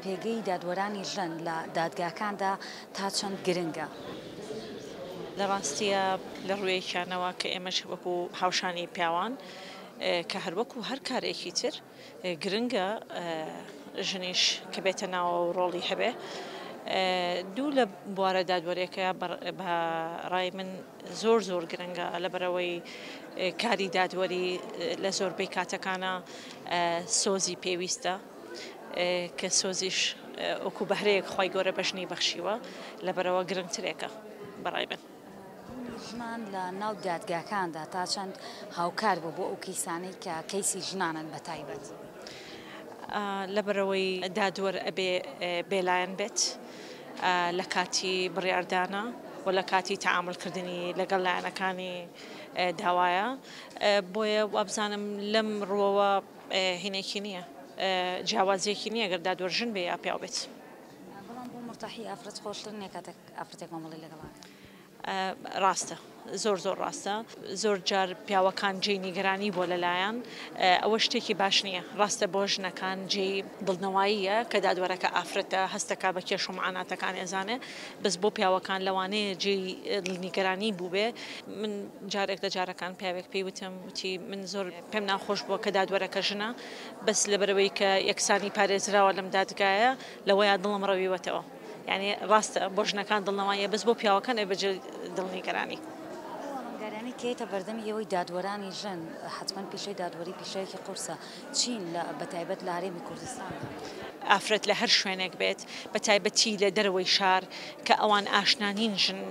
پێگەی دادوەرانی ژن لە دادگاکاندا تا چەند گرنگە؟ لە ڕاستیە لە ڕوویەکیانەوە کە ئێمەش وەکو هاوشانی پیاوان کە هەروەکو هەر کارێکی تر گرنگە ژنیش کە بێتە ناوە و ڕۆڵی هەبێ. دوو لە بوارە دادوەرێکە بە ڕای من زۆر گرنگە لەبەرەوەی کاری دادوەری لە زۆربەی کاتەکانە سۆزی پێویستە کە سۆزیش وەکو بەهرەیەک خی گەورە بەژنی بەخشیوە لەبەرەوە گرنگترێکە بەڕای من. ژنان لە ناو دادگاکاندا تا چەند هاوکار بوو بۆ ئەو کەیسانەی کە کەیسی ژنانن بە تایبەت. لەبەرەوەی دادوەر ئەبێ بێلایەن بێت لە کاتی بڕیاردانە و لە کاتی تەعاملکردنی لەگەڵ لایەنەکانی داوایە بۆیە وابزانم لەم ڕووەوە هینێکی نییە جیاوازیەکی نییە گەر دادوەر ژن بێ یا پیاو بێت. بەڵام بۆ مرتەحی ئافرەت خۆشتر نییە کاتێک ئافرەتێک مامەڵی لەگەڵاکە. ڕاستە زۆر ڕاستە زۆر جار پیاوەکان جێی نیگەرانی بۆ لەلایەن ئەوە شتێکی باش نییە ڕاستە بۆ ژنەکان جێی دڵنەوەییە کە دادوەرەکە ئافرەتە هەستەکە بە کێش و معاناتەکان ێزانێ بەس بۆ پیاوەکان لەوانەیە جێی دڵنیگەرانی بوو بێ. من جارێک لە جارەکان پیاوێک پێیوتم وتی من زۆر پێم ناخۆش بووە کە دادوەرەکە ژنە بەس لەبەرەوەی کە یەکسانی پارێزراوە لەم دادگایە لەوەیە دڵم ڕەویوەتەوە. یعنی ڕاستە بۆ ژنەکان دڵنەوەیە بەس بۆ پیاوەکان بەجێ دڵنیگەرانی. گەرانی کێتە بەردەمی ئەوەی دادوەرانی ژن حتمما پیشەی دادوەری پیشەیەکی قورسە چین لە بەتایبەت لە هەرێمی کوردستان. ئافرەت لە هەر شوێنێک بێت بە تایبەتی لە دەرەوەی شار کە ئەوان ئاشنانین ژن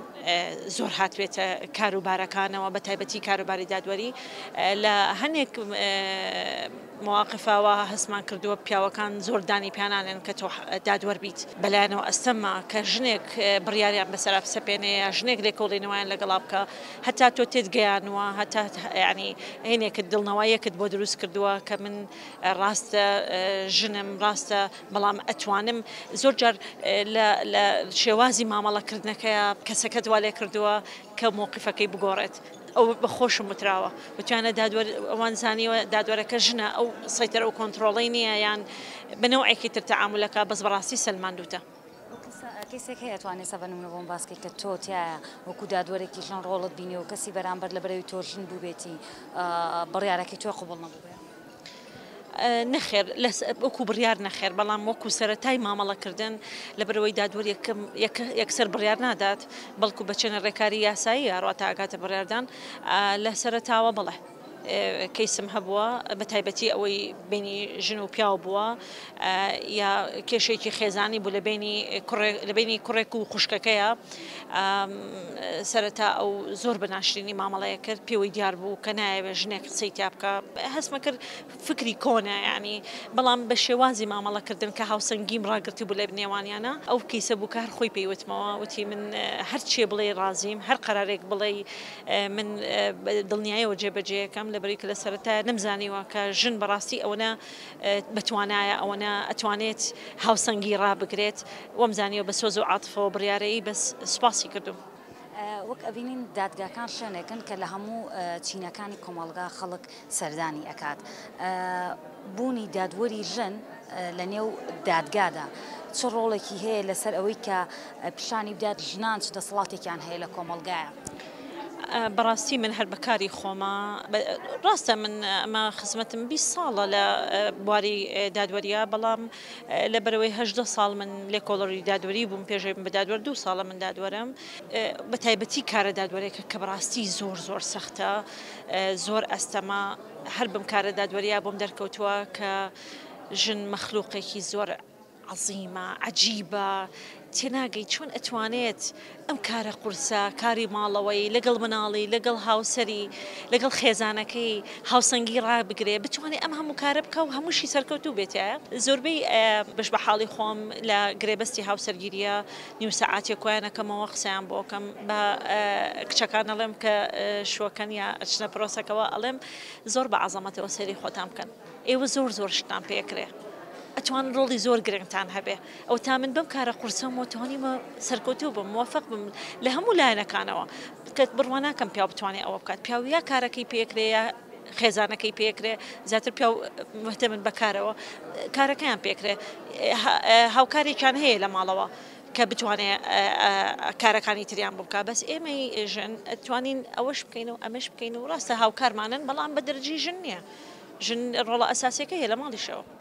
زۆر هاتوێتە کاروبارەکانەوە بە تایبەتی کاروباری دادوەری لە هەنێک مواقفەوە هەستمان کردووە پیاوەکان زۆر دانی پیانانن کە تۆ دادوەر بیت بەلایەنەوە ئەستەما کە ژنێک بڕیاریان بەسەر بسەپێنەیە ژنێک لێکۆڵینەوەیان لەگەڵا بکە هەتا تۆ تێت گەیانوە هەتا ینی هێنێکت دڵنەوەیەکت بۆ دروست کردووە کە من ڕاستە ژنم ڕاستە بەڵام ئەتوانم زۆر جار لە شێوازی مامەڵەکردنەکەیە کەسەکە دوالێ کردووە کە مووقفەکەی بگۆڕێت. ئەو بەخۆشم وتراوە بتوانە ئەوان زانیوە دادوەرەکە ژنە ئەو سەیتەرە و کۆنتترۆڵی نییە یان بنەوەیەکی تر تەعاملەکە بەس بەڕاستی سلماندوتە. کەسێک هەیە توانێت سەبەر نمونە بۆم باسکە کە تۆتیایە وەکو دادوەرێکی ژن ڕۆڵت بینی و کەسی بەرامبەر لە بەرەوەی تۆ ژن بووبێتی بڕیارەکەی تۆ قبوڵ نەبووبێ؟ نەخێر وەکو بڕیار نەخێر بەڵام وەکو سەرەتای مامەڵەکردن لە بەرەوەی دادوەر یەکسەر بڕیار نادات بەڵکو بەچەنە ڕێکاری یاسایی هەرواتە ئاگاتە بڕیاردان لە سەرەتاوە بڵێ. کەیسم هەبووە بە تایبەتی ئەوەی بینی ژن و پیاو بووە یا کێشێکی خێزانی بوو لە بینی کوڕێک و خوشکەکەیە سەرەتا ئەو زۆر بەناشرینی مامەڵەیە کرد پێوەی دیار بوو کە نایەوێت ژنێک قسەی تیا بکە هەستمە کرد فکری کۆنە ینی بەڵام بە شێوازی مامەڵەکردن کە هاوسەنگیم ڕاگرتی بوو لە بنێوانیانە ئەو کەیسە بوو کە هەر خۆی پێیوتمەوە وتی من هەر چێ بڵێ ڕازیم هەر قەرارێک بڵێ من دڵنیایەوە جێبەجێیەکەم لەبەری کە لە سەرەتایە نەمزانیوە کە ژن بەڕاستی ئەوەنە بتوانایە ئەوەنە ئەتوانێت هاوسەنگی ڕابگرێت وەمزانیوە بە سۆز و عاتفەوە بڕیارەیی بەس سوپاسی کردوم. وەک ئەبینین دادگاکان شوێنێکن کە لە هەموو چینەکانی کۆمەڵگا خەڵک سەردانی ئەکات. بوونی دادوەری ژن لە نێو دادگادا چ ڕۆڵێکی هەیە لەسەر ئەوەی کە پیشانی بدات ژنان چ دەسەڵاتێکیان هەیە لە کۆمەڵگایە؟ بەڕاستی من هەر بەکاری خۆمە ڕاستە من ئەمە خزمەتم 20 ساڵە لە بواری دادوەریە بەڵام لە بەرەوەی 18 ساڵ من لێکۆڵەری دادوەری بووم پێشەی بە دادوەر 2 ساڵە من دادوەرم بە تایبەتی کارە دادوەرێکە کە بەڕاستی زۆر سەختە زۆر ئەستەما هەر بم کارە دادوەریە بۆم دەرکەوتووە کە ژن مەخلووقێکی زۆر عەزیمە عەجیبە تێناگەی چۆن ئەتوانێت ئەم کارە قورسە کاری ماڵەوەی لەگەڵ مناڵی لەگەڵ هاوسەری لەگەڵ خێزانەکەی هاوسەنگی ڕابگرێ بتوانێت ئەم هەموو کارە بکە و هەمووشی سەرکەوتوو بێتە زۆربەی بەش بە حاڵی خۆم لە گرێبەستی هاوسەرگیریە نیو سەعاتێک کۆیانەکەمەوە قسەیان بۆکەم بە کچەکان ئەڵێم کە شوەکەن یا ئەچنە پرۆسەکەەوە ئەڵێم زۆر بە عەزەمەتەوە سەیری خۆتان بکەن ئێوە زۆر شتان پێکرێ ئەتوان ڕۆڵی زۆر گرنگتان هەبێ ئەو تا من بەم کارە قورسەمەوە توانیمە سەرکەوتوو بم موافق بم لە هەموو لایەنەکانەوە کە بڕواناکەم پیاو بتوانێت ئەوە بکات پیاویا کارەکەی پێکرێ خێزانەکەی پێکرێ زیاتر پیا مهتەمن بەکارەوە کارەکەیان پێکرێ هاوکارێکیان هەیە لە ماڵەوە کە بتوانێت کارەکانی تریان بکە بەس ئێمەی ژن توانین ئەوەش بکەین و ئەمەش بکەین و ڕاستە هاوکارمانن بەڵام بە دەرەجی ژن نییە ژن ڕۆڵە ئەساسیەکە هەیە لە ماڵیشەوە.